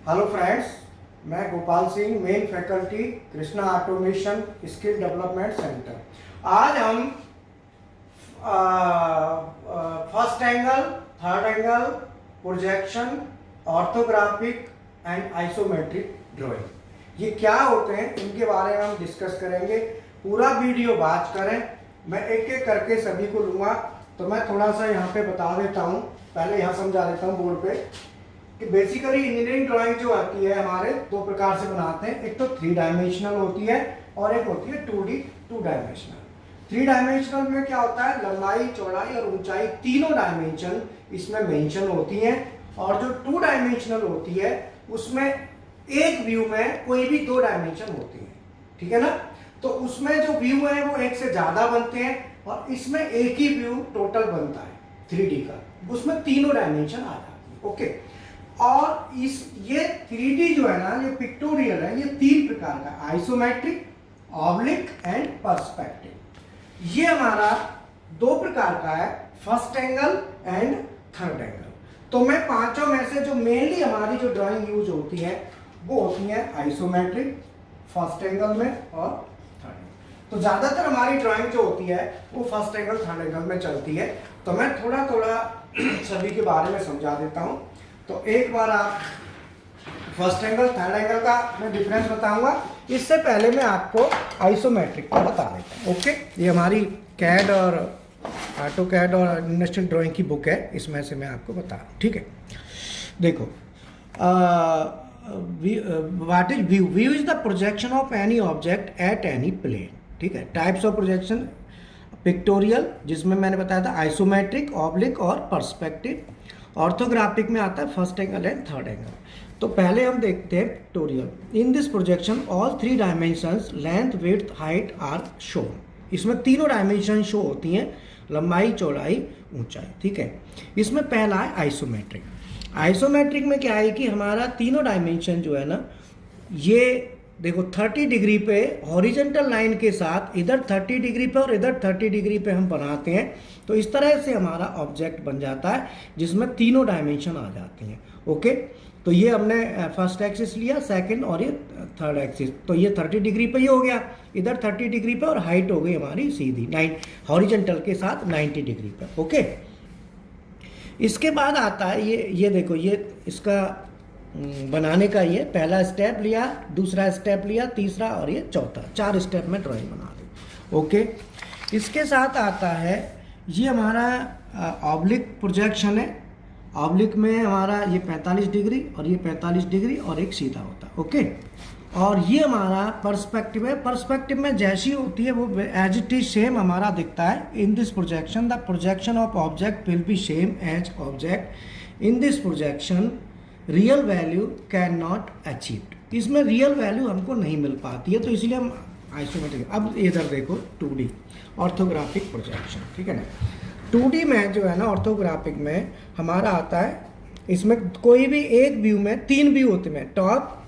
Hello friends, मैं Gopal Singh, main faculty Krishna automation skill development centre. आज हम first angle, third angle, projection, orthographic and isometric drawing ये क्या होते हैं इनके बारे में हम डिस्कस करेंगे। पूरा वीडियो वॉच करें। मैं एक एक करके सभी को लूँगा, तो मैं थोड़ा सा यहाँ पे बता देता हूँ। पहले यहाँ समझा देता हूँ बोर्ड पे कि बेसिकली इंजीनियरिंग ड्राइंग जो आती है हमारे दो प्रकार से बनाते हैं। एक तो 3 डायमेंशनल होती है और एक होती है 2D 2 डायमेंशनल। 3 डायमेंशनल में क्या होता है, लंबाई, चौड़ाई और ऊंचाई तीनों डायमेंशन इसमें मेंशन होती हैं। और जो 2 डायमेंशनल होती है उसमें एक व्यू में कोई भी 2 डायमेंशन होती है, ठीक है ना। तो उसमें जो व्यू है वो एक से ज्यादा बनते हैं और इसमें एक ही व्यू टोटल बनता है 3D का, उसमें तीनों डायमेंशन आ जाती है। ओके, और इस ये 3D जो है ना, ये पिक्टोरियल है, ये 3 प्रकार का, आइसोमेट्रिक, ऑब्लिक एंड पर्सपेक्टिव। ये हमारा 2 प्रकार का है, first angle and third angle. तो मैं पांचों में से जो मेनली हमारी जो ड्राइंग यूज होती है वो होती है आइसोमेट्रिक, फर्स्ट एंगल में और थर्ड एंगल। तो ज्यादातर हमारी ड्राइंग जो होती है वो फर्स्ट एंगल, थर्ड एंगल में चलती है। तो मैं थोड़ा थोड़ा सभी के बारे में समझा देता हूं। तो एक बार आप फर्स्ट एंगल, थर्ड एंगल का मैं डिफरेंस बताऊंगा। इससे पहले मैं आपको आइसोमेट्रिक का बता देता हूँ। ओके, ये हमारी कैड और ऑटो कैड और इंडस्ट्रियल ड्राइंग की बुक है, इसमें से मैं आपको बता रहा हूँ, ठीक है। देखो, what is view? View is the projection of any object at any plane, ठीक है। टाइप्स ऑफ प्रोजेक्शन, पिक्टोरियल जिसमें मैंने बताया था, आइसोमेट्रिक, ऑब्लिक और पर्सपेक्टिव। ऑर्थोग्राफिक में आता है first angle and third angle. तो पहले हम देखते हैं pictorial. In this projection all 3 dimensions length, width, height are shown. इसमें तीनों डायमेंशन शो होती हैं, लंबाई, चौड़ाई, ऊंचाई, ठीक है। इसमें पहला है आइसोमेट्रिक। आइसोमेट्रिक में क्या है कि हमारा तीनों डायमेंशन जो है ना, ये देखो 30 डिग्री पे हॉरिजेंटल लाइन के साथ इधर 30 डिग्री पे और इधर 30 डिग्री पे हम बनाते हैं। तो इस तरह से हमारा ऑब्जेक्ट बन जाता है जिसमें तीनों डायमेंशन आ जाते हैं। ओके, तो ये हमने फर्स्ट एक्सिस लिया, सेकंड और ये थर्ड एक्सिस। तो ये 30 डिग्री पे ही हो गया, इधर 30 डिग्री पे, और हाइट हो गई हमारी सीधी 9 हॉरिजेंटल के साथ 90 डिग्री पे। ओके, इसके बाद आता है ये देखो, ये इसका बनाने का ये पहला स्टेप लिया, दूसरा स्टेप लिया, तीसरा और ये चौथा, 4 स्टेप में ड्राइंग बना दी। ओके, इसके साथ आता है ये हमारा ऑब्लिक प्रोजेक्शन है। ऑब्लिक में हमारा ये 45 डिग्री और ये 45 डिग्री और एक सीधा होता है। ओके, और ये हमारा पर्सपेक्टिव है। पर्सपेक्टिव में जैसी होती है वो एज इट इज सेम हमारा दिखता है। In this projection the projection of object will be same as object. In this projection real value can not achieved. इसमें रियल वैल्यू हमको नहीं मिल पाती है, तो इसलिए हम आइसोमेट्रिक। अब इधर देखो 2D ऑर्थोग्राफिक प्रोजेक्शन, ठीक है ना। 2D में जो है ना, ऑर्थोग्राफिक में हमारा आता है, इसमें कोई भी एक व्यू में 3 व्यू होते हैं। टॉप,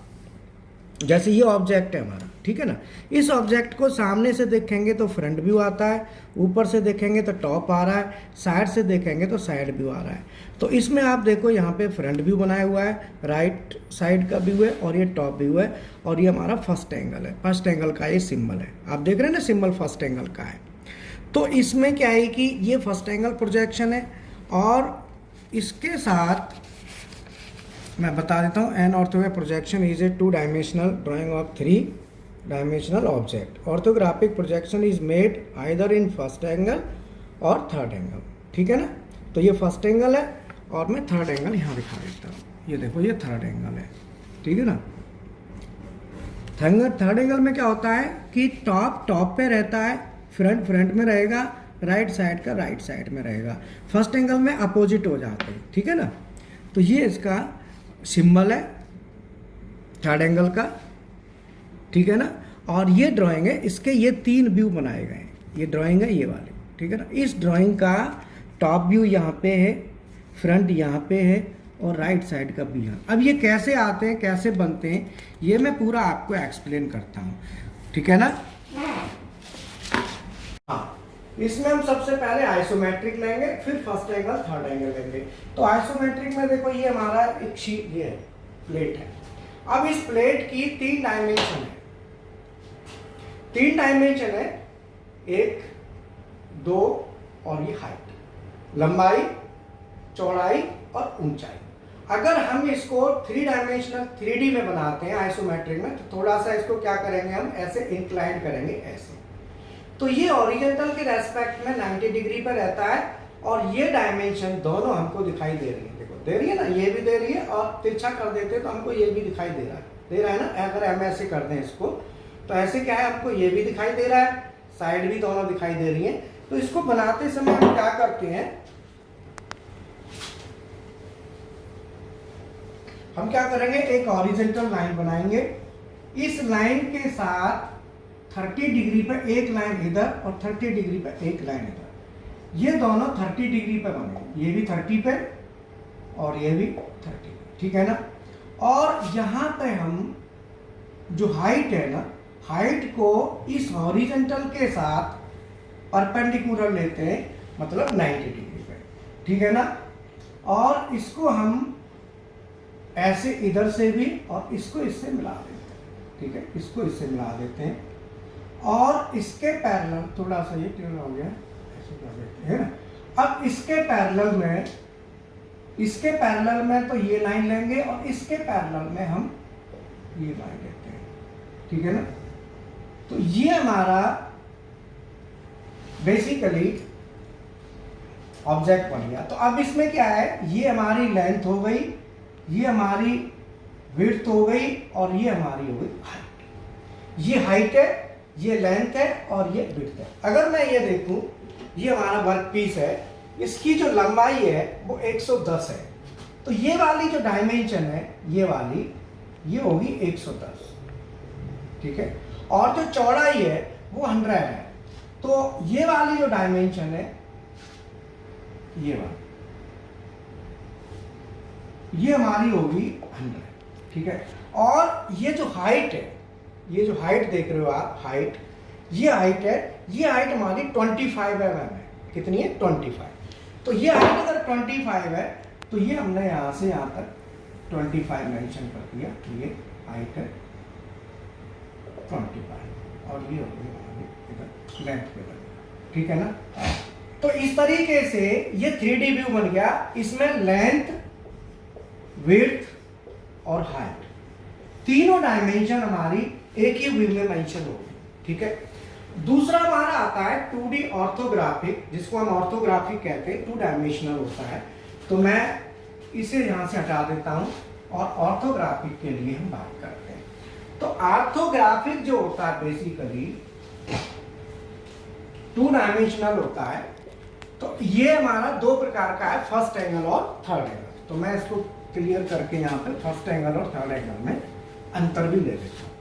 जैसे ये ऑब्जेक्ट है हमारा, ठीक है ना। इस ऑब्जेक्ट को सामने से देखेंगे तो फ्रंट व्यू आता है, ऊपर से देखेंगे तो टॉप आ रहा है, साइड से देखेंगे तो साइड व्यू आ रहा है। तो इसमें आप देखो यहाँ पे फ्रंट व्यू बनाया हुआ है, राइट साइड का व्यू है और ये टॉप व्यू है, और ये हमारा फर्स्ट एंगल है। फर्स्ट एंगल का ये सिंबल है, आप देख रहे हैं ना, सिंबल फर्स्ट एंगल का है। तो इसमें क्या है कि ये फर्स्ट एंगल प्रोजेक्शन है, और इसके साथ मैं बता देता हूँ, an orthographic projection is a 2 dimensional drawing of 3 dimensional object. Orthographic projection is made either in first angle और थर्ड एंगल, ठीक है ना। तो ये फर्स्ट एंगल है और मैं थर्ड एंगल यहाँ दिखा देता हूँ। ये देखो, ये थर्ड एंगल है, ठीक है ना। थर्ड एंगल में क्या होता है कि टॉप पे रहता है, फ्रंट में रहेगा, राइट साइड का राइट साइड में रहेगा। फर्स्ट एंगल में अपोजिट हो जाते हैं, ठीक है ना। तो ये इसका सिंबल है थर्ड एंगल का, ठीक है ना। और ये ड्राइंग है, इसके ये 3 व्यू बनाए गए हैं। ये ड्राइंग है ये वाली, ठीक है ना। इस ड्राइंग का टॉप व्यू यहाँ पे है, फ्रंट यहाँ पे है और राइट साइड का भी यहाँ। अब ये कैसे आते हैं, कैसे बनते हैं, ये मैं पूरा आपको एक्सप्लेन करता हूँ, ठीक है ना। हाँ, इसमें हम सबसे पहले आइसोमेट्रिक लेंगे, फिर फर्स्ट एंगल, थर्ड एंगल लेंगे। तो आइसोमेट्रिक में देखो, ये हमारा एक शीट, ये है प्लेट है। अब इस प्लेट की 3 डायमेंशन है, 3 डायमेंशन है, 1, 2 और ये हाइट, लंबाई, चौड़ाई और ऊंचाई। अगर हम इसको 3 डायमेंशनल 3D में बनाते हैं आइसोमेट्रिक में, तो थोड़ा सा इसको क्या करेंगे, हम ऐसे इंक्लाइन करेंगे ऐसे। तो ये ओरिजेंटल के रेस्पेक्ट में 90 डिग्री पर रहता है और ये डायमेंशन दोनों हमको दिखाई दे रही है। देखो दे रही है ना, ये भी दे रही है और तिरछा कर देते तो हमको ये भी दिखाई दे रहा है ना। अगर हम ऐसे कर दें इसको तो ऐसे क्या है, हमको ये भी दिखाई दे रहा है, साइड भी दोनों दिखाई दे रही है। तो इसको बनाते समय हम क्या करते हैं, हम क्या करेंगे, एक हॉरिजॉन्टल लाइन बनाएंगे। इस लाइन के साथ 30 डिग्री पर एक लाइन इधर और 30 डिग्री पर एक लाइन इधर, ये दोनों 30 डिग्री पर बनेंगे, ये भी 30 पे और ये भी 30 पे, ठीक है ना। और यहाँ पे हम जो हाइट है ना, हाइट को इस हॉरिजॉन्टल के साथ परपेंडिकुलर लेते हैं, मतलब 90 डिग्री पे, ठीक है ना। और इसको हम ऐसे इधर से भी और इसको इससे मिला देते हैं, ठीक है, इसको इससे मिला देते हैं। और इसके पैरेलल थोड़ा सा ये टेढ़ा हो गया, ऐसे कर देते हैं ना। अब इसके पैरेलल में तो ये लाइन लेंगे और इसके पैरेलल में हम ये लाइन लेते हैं, ठीक है ना। तो ये हमारा बेसिकली ऑब्जेक्ट बन गया। तो अब इसमें क्या है, ये हमारी लेंथ हो गई, ये हमारी विड्थ हो गई और ये हमारी हो गई हाइट। ये हाइट है, ये लेंथ है और ये विड्थ है। अगर मैं ये देखूं, ये हमारा वर्क पीस है, इसकी जो लंबाई है वो 110 है। तो ये वाली जो डायमेंशन है, ये वाली, ये होगी 110, ठीक है। और जो चौड़ाई है वो 100 है। तो ये वाली जो डायमेंशन है, ये वाली, ये हमारी होगी 100, ठीक है। और ये जो हाइट है, ये जो हाइट देख रहे हो आप, हाइट, ये हाइट है, ये हाइट हमारी 25 mm है। कितनी है, 25। तो ये हाइट अगर 25 है तो ये हमने यहाँ से यहाँ तक 25 मेंशन कर दिया। ये हाइट है 25 और ये होगी इधर लेंथ पे बन गया, ठीक है ना। तो इस तरीके से ये 3D व्यू बन गया। इसमें लेंथ, विड्थ और हाइट तीनों डायमेंशन हमारी एक ही व्यू में मेंशन होगी, ठीक है। दूसरा हमारा आता है 2D ऑर्थोग्राफिक, जिसको हम ऑर्थोग्राफिक कहते हैं, 2 डायमेंशनल होता है। तो मैं इसे यहां से हटा देता हूं और ऑर्थोग्राफिक के लिए हम बात करते हैं। तो ऑर्थोग्राफिक जो होता है बेसिकली 2 डायमेंशनल होता है। तो ये हमारा 2 प्रकार का है, फर्स्ट एंगल और थर्ड एंगल। तो मैं इसको क्लियर करके यहाँ पे फर्स्ट एंगल और थर्ड एंगल में अंतर भी ले लेता हूँ।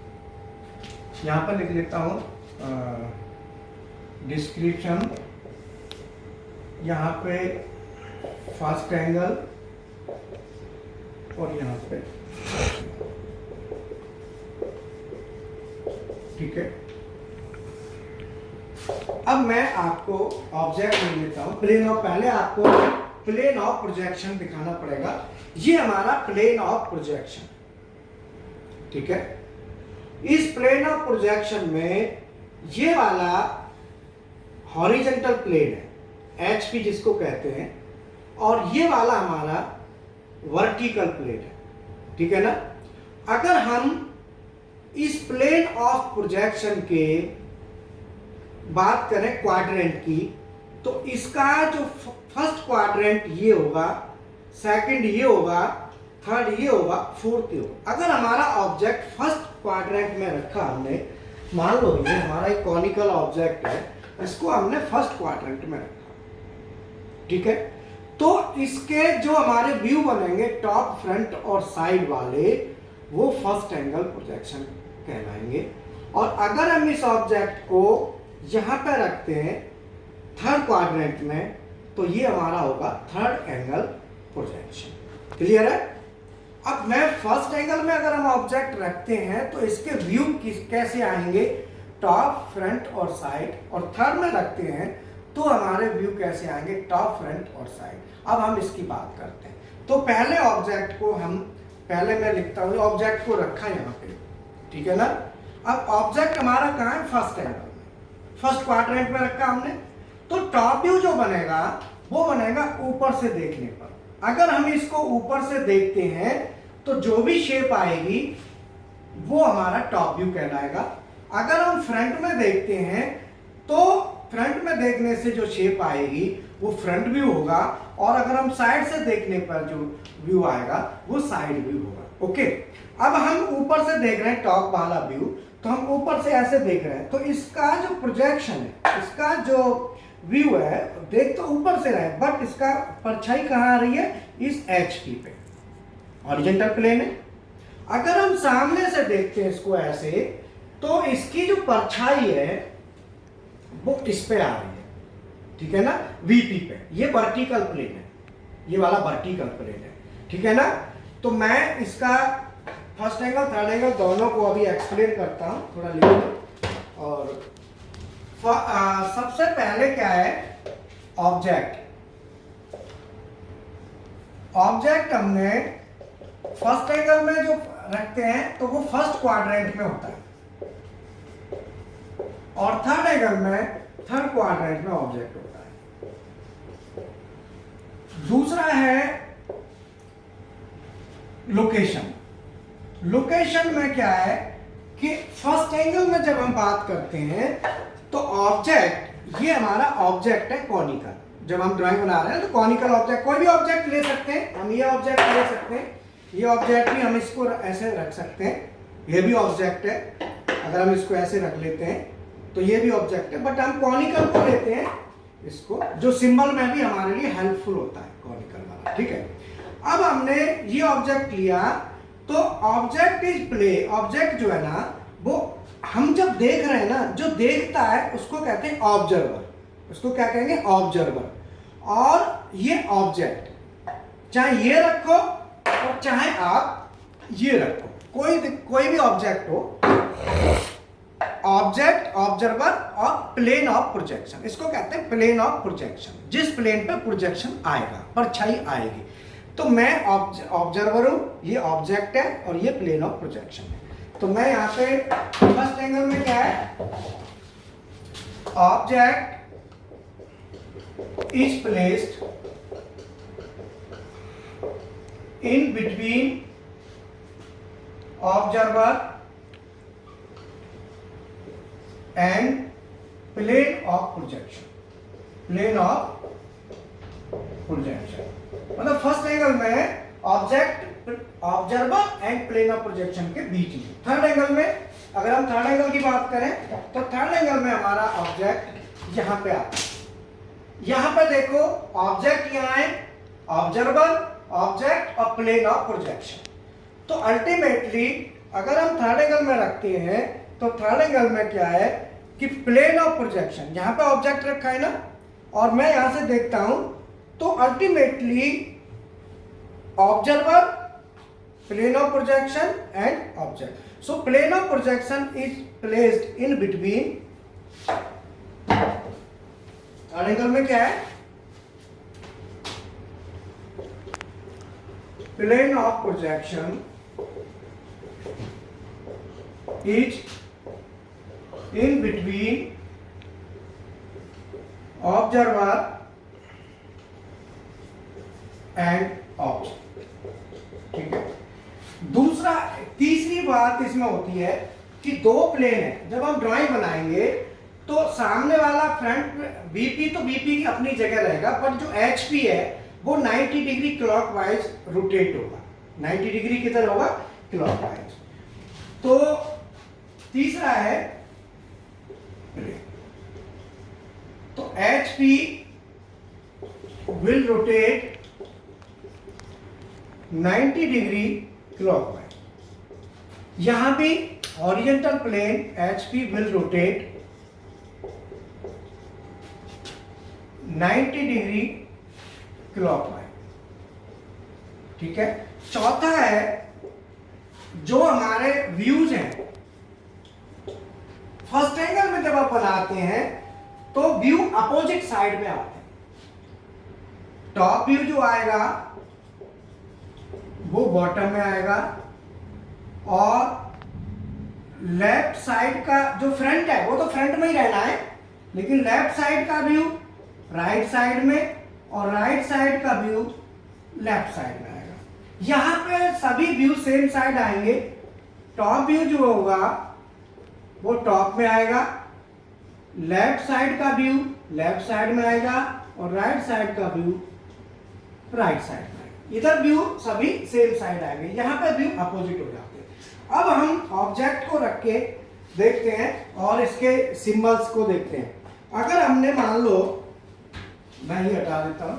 यहाँ पर लिख लेता हूँ डिस्क्रिप्शन, यहाँ पे फर्स्ट एंगल और यहाँ पे, ठीक है। अब मैं आपको ऑब्जेक्ट ले लेता हूँ, प्लेन ऑफ, पहले आपको प्लेन ऑफ प्रोजेक्शन दिखाना पड़ेगा। ये हमारा प्लेन ऑफ प्रोजेक्शन, ठीक है। इस प्लेन ऑफ प्रोजेक्शन में ये वाला हॉरिजॉन्टल प्लेन है, एचपी जिसको कहते हैं, और ये वाला हमारा वर्टिकल प्लेन है, ठीक है ना। अगर हम इस प्लेन ऑफ प्रोजेक्शन के बात करें क्वाड्रेंट की, तो इसका जो फर्स्ट क्वाड्रेंट ये होगा, सेकंड ये होगा, थर्ड ये होगा, फोर्थ ये होगा। अगर हमारा ऑब्जेक्ट फर्स्ट क्वाड्रेंट में रखा हमने, मान लो ये हमारा एक कॉनिकल ऑब्जेक्ट है, इसको हमने फर्स्ट क्वाड्रेंट में रखा, ठीक है। तो इसके जो हमारे व्यू बनेंगे टॉप, फ्रंट और साइड वाले, वो फर्स्ट एंगल प्रोजेक्शन कहलाएंगे। और अगर हम इस ऑब्जेक्ट को यहां पर रखते हैं थर्ड क्वाड्रेंट में, तो ये हमारा होगा थर्ड एंगल प्रोजेक्शन। क्लियर है। अब मैं फर्स्ट एंगल में अगर हम ऑब्जेक्ट रखते हैं तो इसके व्यू कैसे आएंगे, टॉप, फ्रंट और साइड। और थर्ड में रखते हैं तो हमारे व्यू कैसे आएंगे, टॉप, फ्रंट और साइड। अब हम इसकी बात करते हैं। तो पहले ऑब्जेक्ट को हम पहले मैं लिखता हूँ, ऑब्जेक्ट को रखा यहाँ पे, ठीक है ना। अब ऑब्जेक्ट हमारा कहाँ है, फर्स्ट एंगल में, फर्स्ट क्वाड्रेंट में रखा हमने। तो टॉप व्यू जो बनेगा वो बनेगा ऊपर से देखने पर। अगर हम इसको ऊपर से देखते हैं तो जो भी शेप आएगी वो हमारा टॉप व्यू कहलाएगा। अगर हम फ्रंट में देखते हैं तो फ्रंट में देखने से जो शेप आएगी वो फ्रंट व्यू होगा, और अगर हम साइड से देखने पर जो व्यू आएगा वो साइड व्यू होगा। ओके, अब हम ऊपर से देख रहे हैं टॉप वाला व्यू, तो हम ऊपर से ऐसे देख रहे हैं, तो इसका जो प्रोजेक्शन है, इसका जो व्यू है, देख तो ऊपर से रहे बट इसका परछाई कहाँ आ रही है, इस HP पे, हॉरिजॉन्टल प्लेन है। अगर हम सामने से देखते हैं इसको ऐसे, तो इसकी जो परछाई है वो इस पे आ रही है, ठीक है ना, VP पे। ये वर्टिकल प्लेन है, ये वाला वर्टिकल प्लेन है, ठीक है ना। तो मैं इसका फर्स्ट एंगल थर्ड एंगल दोनों को अभी एक्सप्लेन करता हूं, थोड़ा लिख लो। और सबसे पहले क्या है, ऑब्जेक्ट। ऑब्जेक्ट हमने फर्स्ट एंगल में जो रखते हैं तो वो फर्स्ट क्वाड्रेंट में होता है, और थर्ड एंगल में थर्ड क्वाड्रेंट में ऑब्जेक्ट होता है। दूसरा है लोकेशन। लोकेशन में क्या है कि फर्स्ट एंगल में जब हम बात करते हैं तो ऑब्जेक्ट, ये हमारा ऑब्जेक्ट है कॉनिकल। जब हम ड्राइंग बना रहे हैं तो कॉनिकल ऑब्जेक्ट, कोई भी ऑब्जेक्ट ले सकते हैं हम, ये ऑब्जेक्ट ले सकते हैं, ये ऑब्जेक्ट भी हम इसको ऐसे रख सकते हैं, ये भी ऑब्जेक्ट है। अगर हम इसको ऐसे रख लेते हैं तो ये भी ऑब्जेक्ट है, बट हम कॉनिकल को लेते हैं इसको, जो सिंबल में भी हमारे लिए हेल्पफुल होता है कॉनिकल वाला, ठीक है। अब हमने ये ऑब्जेक्ट लिया, तो ऑब्जेक्ट इज प्ले, ऑब्जेक्ट जो है ना वो हम जब देख रहे हैं ना, जो देखता है उसको कहते हैं ऑब्जर्वर, उसको क्या कहेंगे, ऑब्जर्वर। और ये ऑब्जेक्ट, चाहे ये रखो और चाहे आप ये रखो, कोई भी ऑब्जेक्ट हो, ऑब्जेक्ट, ऑब्जर्वर और प्लेन ऑफ प्रोजेक्शन, इसको कहते हैं प्लेन ऑफ प्रोजेक्शन। जिस प्लेन पे प्रोजेक्शन आएगा, परछाई आएगी। तो मैं ऑब्जर्वर हूं, ये ऑब्जेक्ट है और ये प्लेन ऑफ प्रोजेक्शन है। तो मैं यहां पे फर्स्ट एंगल में क्या है, object is placed in between observer and plane of projection, plane of projection. मतलब फर्स्ट एंगल में object, observer and plane of projection के बीच में। थर्ड एंगल में, अगर हम थर्ड एंगल की बात करें तो थर्ड एंगल में हमारा ऑब्जेक्ट यहां पे आता है। यहां पे देखो ऑब्जेक्ट यहां है, ऑब्जर्वर, ऑब्जेक्ट और प्लेन ऑफ प्रोजेक्शन। तो अल्टीमेटली अगर हम थर्ड एंगल में रखते हैं तो थर्ड एंगल में क्या है कि प्लेन ऑफ प्रोजेक्शन, यहां पे ऑब्जेक्ट रखा है ना, और मैं यहां से देखता हूं, तो ultimately observer, plane of projection and object. So plane of projection is placed in between, third angle में क्या है, plane of projection is in between observer and object, ठीक है। दूसरा, तीसरी बात इसमें होती है कि दो प्लेन है, जब हम ड्राइंग बनाएंगे तो सामने वाला फ्रंट VP तो VP की अपनी जगह रहेगा, पर जो HP है वो 90 डिग्री क्लॉकवाइज रोटेट होगा। 90 डिग्री किधर होगा, क्लॉकवाइज। तो तीसरा है, तो HP will rotate 90 degree clockwise. यहां भी horizontal plane HP will rotate 90 degree clockwise, ठीक है। चौथा है, जो हमारे व्यूज हैं फर्स्ट एंगल में जब आप बनाते हैं तो व्यू अपोजिट साइड में आते हैं। टॉप व्यू जो आएगा वो बॉटम में आएगा, और लेफ्ट साइड का जो फ्रंट है वो तो फ्रंट में ही रहना है, लेकिन लेफ्ट साइड का व्यू राइट साइड में, और राइट साइड का व्यू लेफ्ट साइड में आएगा। यहां पे सभी व्यू सेम साइड आएंगे। टॉप व्यू जो होगा वो टॉप में आएगा, लेफ्ट साइड का व्यू लेफ्ट साइड में आएगा, और राइट साइड का व्यू राइट साइड में आएगा। इधर व्यू सभी सेम साइड आएंगे, यहां पे व्यू अपोजिट हो जाते हैं। अब हम ऑब्जेक्ट को रख के देखते हैं और इसके सिंबल्स को देखते हैं। अगर हमने मान लो, मैं ये हटा देता हूं,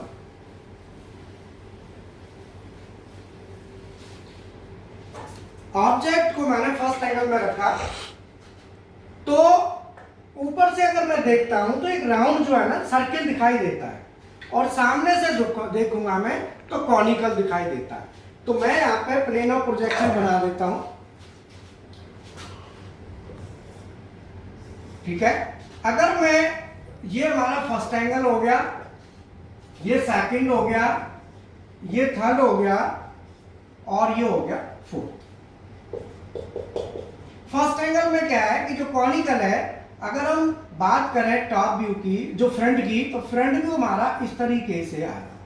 ऑब्जेक्ट को मैंने फर्स्ट एंगल में रखा, तो ऊपर से अगर मैं देखता हूं तो एक राउंड जो है ना सर्किल दिखाई देता है, और सामने से देखूंगा मैं तो कॉनिकल दिखाई देता है। तो मैं यहां पे प्लेन ऑफ प्रोजेक्शन बना देता हूं, ठीक है। अगर मैं, ये हमारा फर्स्ट एंगल हो गया, ये सेकंड हो गया, ये थर्ड हो गया, और ये हो गया फोर्थ। फर्स्ट एंगल में क्या है कि जो कॉनिकल है, अगर हम बात करें टॉप व्यू की, जो फ्रंट की, तो फ्रंट व्यू हमारा इस तरीके से आएगा,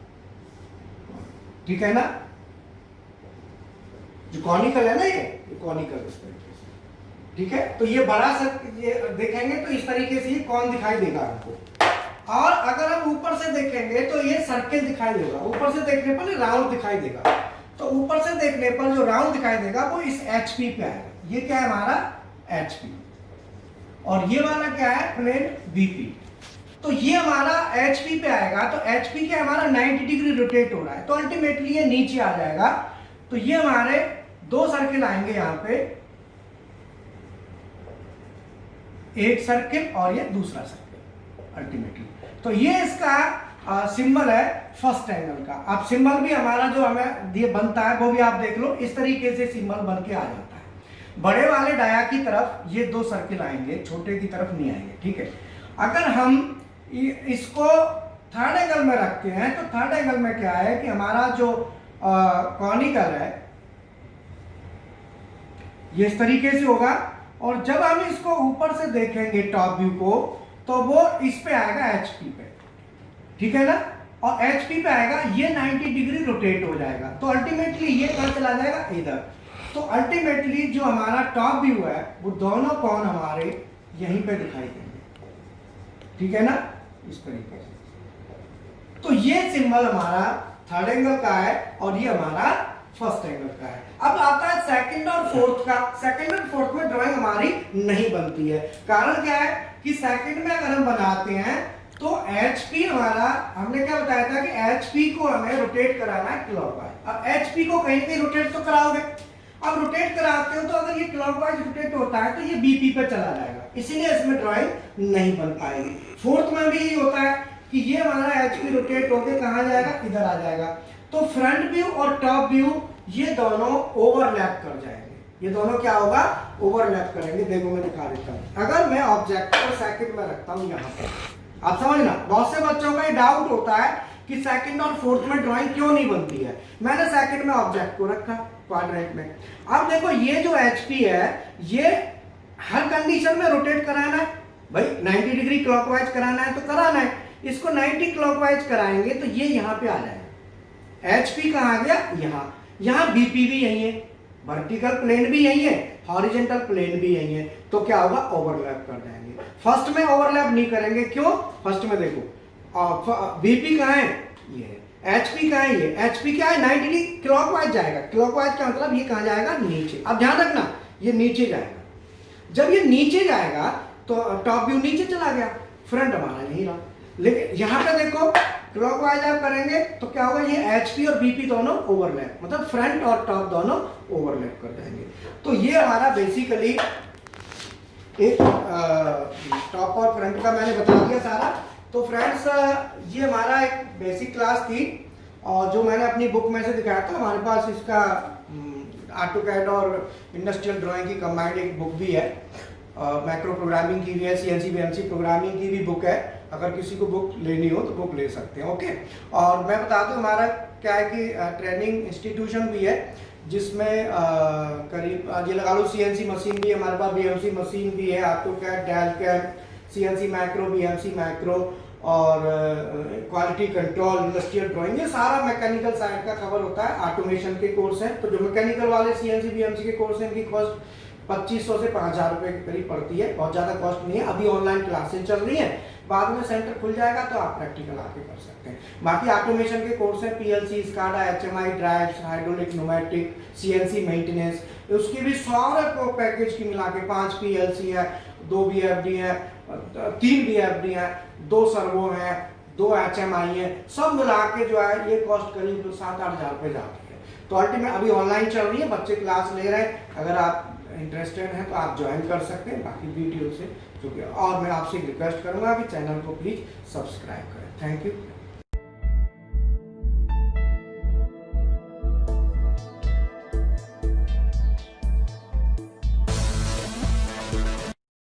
ठीक है ना। जो कॉनिकल है ना, ये कॉनिकल इस तरीके से, ठीक है। तो ये बड़ा सा ये देखेंगे तो इस तरीके से ये कौन दिखाई देगा हमको, और अगर हम ऊपर से देखेंगे तो ये सर्किल दिखाई देगा। ऊपर से देखने पर राउंड दिखाई देगा, तो ऊपर से देखने पर जो राउंड दिखाई देगा वो इस HP पे आएगा। ये क्या है हमारा HP, और ये वाला क्या है प्लेन VP। तो ये हमारा HP पे आएगा, तो HP क्या हमारा 90 डिग्री रोटेट हो रहा है, तो अल्टीमेटली ये नीचे आ जाएगा। तो ये हमारे दो सर्किल आएंगे यहां पे, एक सर्किल और ये दूसरा सर्किल अल्टीमेटली। तो ये इसका सिंबल है फर्स्ट एंगल का। अब सिंबल भी हमारा जो हमें ये बनता है वो भी आप देख लो, इस तरीके से सिंबल बन के आ जाता है। बड़े वाले डाया की तरफ ये दो सर्किल आएंगे, छोटे की तरफ नहीं आएंगे, ठीक है। अगर हम इसको थर्ड एंगल में रखते हैं, तो थर्ड एंगल में क्या है कि हमारा जो कॉनिकल है ये इस तरीके से होगा, और जब हम इसको ऊपर से देखेंगे टॉप व्यू को, तो वो इस पे आएगा HP पे, ठीक है ना। और HP पे आएगा, ये 90 डिग्री रोटेट हो जाएगा, तो अल्टीमेटली ये कहां चला जाएगा, इधर। तो अल्टीमेटली जो हमारा टॉप व्यू है वो दोनों कौन हमारे यहीं पे दिखाई देंगे, ठीक है ना, इस तरीके से। तो ये सिंबल हमारा थर्ड एंगल का है, और ये हमारा फर्स्ट एंगल का है। अब आता है सेकंड और फोर्थ का। सेकंड और फोर्थ में ड्राइंग हमारी नहीं बनती है। कारण क्या है कि सेकंड में अगर हम बनाते हैं तो HP हमारा, हमने क्या बताया था कि HP को हमें रोटेट कराना है क्लॉकवाइज। अब HP को कहीं कहीं रोटेट तो कराओगे, अब रोटेट कराते हो तो अगर ये क्लॉकवाइज रोटेट होता है तो ये BP पे चला जाएगा, इसीलिए इसमें ड्राइंग नहीं बन पाएगी। फोर्थ में भी यही होता है कि ये हमारा HP रोटेट होकर कहां जाएगा, इधर आ जाएगा। तो फ्रंट व्यू और टॉप व्यू ये दोनों ओवरलैप कर जाएंगे। ये दोनों क्या होगा, ओवरलैप करेंगे। देखो मैं दिखा देता हूं। अगर मैं ऑब्जेक्ट को सेकंड में रखता हूं यहां पे, आप समझना, बहुत से बच्चों का ये डाउट होता है कि सेकंड और फोर्थ में ड्राइंग क्यों नहीं बनती है। मैंने सेकंड में ऑब्जेक्ट को रखा क्वाड्रेंट में। अब देखो ये जो HP है ये हर कंडीशन में रोटेट कराना है भाई, 90 डिग्री क्लॉकवाइज कराना है तो कराना है। इसको 90 क्लॉकवाइज कराएंगे तो ये यहां पे आ जाएगा। HP कहां आ गया, यहां BP भी यही है, वर्टिकल प्लेन भी यही है, हॉरिजॉन्टल प्लेन भी यही है। तो क्या होगा, ओवरलैप कर जाएंगे। फर्स्ट में ओवरलैप नहीं करेंगे, क्यों, फर्स्ट में देखो BP कहां है, ये है। HP कहां है, ये HP क्या है, 90 डिग्री क्लॉकवाइज जाएगा। क्लॉकवाइज का मतलब ये कहां जाएगा, नीचे। अब ध्यान रखना ये नीचे जाएगा। जब ये नीचे जाएगा तो टॉप व्यू नीचे चला गया, फ्रंट हमारा नहीं रहा। लेकिन यहां पे देखो क्लॉकवाइज आप करेंगे तो क्या होगा, ये HP और BP दोनों ओवरलैप, मतलब फ्रंट और टॉप दोनों ओवरलैप कर जाएंगे। तो ये हमारा बेसिकली एक टॉप और फ्रंट का मैंने बता दिया सारा। तो फ्रेंड्स ये हमारा एक बेसिक क्लास थी, और जो मैंने अपनी बुक में से दिखाया था, हमारे पास इसका AutoCAD और इंडस्ट्रियल ड्राइंग की कंबाइंड एक बुक भी है, मैक्रो प्रोग्रामिंग की भी है, CNC VNC प्रोग्रामिंग की भी बुक है, अगर किसी को बुक लेनी हो तो बुक ले सकते हैं। ओके, और मैं बता दूं हमारा क्या है कि ट्रेनिंग इंस्टीट्यूशन भी है, जिसमें करीब ये लगा लो CNC मशीन भी है हमारे पास, BMC मशीन भी है, AutoCAD, DALCAM, CNC macro, BMC macro, और क्वालिटी कंट्रोल, इंडस्ट्रियल ड्राइंग, ये सारा मैकेनिकल साइड का कवर होता है। ऑटोमेशन के कोर्स हैं, तो जो मैकेनिकल वाले CNC BMC के कोर्स हैं इनकी कॉस्ट 2500 से 5000 रुपये के करीब पड़ती है, बहुत ज़्यादा कॉस्ट नहीं है। अभी ऑनलाइन क्लासेज चल रही हैं, बाद में सेंटर खुल जाएगा तो आप प्रैक्टिकल आके कर सकते हैं। बाकी ऑटोमेशन के कोर्स हैं, PLC, SCADA, HMI, drives, hydraulic, pneumatic, CNC maintenance, उसकी भी सारे पैकेज की मिला के 5 PLC है, 2 VFD है, 3 VFD है, 2 सर्वो हैं, 2 HMI है, सब मिला के जो है ये कॉस्ट करीब 7-8 हज़ार रुपये जाती है। तो अल्टीमेट अभी ऑनलाइन चल रही है, बच्चे क्लास ले रहे हैं, अगर आप इंटरेस्टेड हैं तो आप ज्वाइन कर सकते हैं। बाकी वीडियो से जो कि, और मैं आपसे रिक्वेस्ट करूंगा कि चैनल को प्लीज़ सब्सक्राइब करें। Thank you.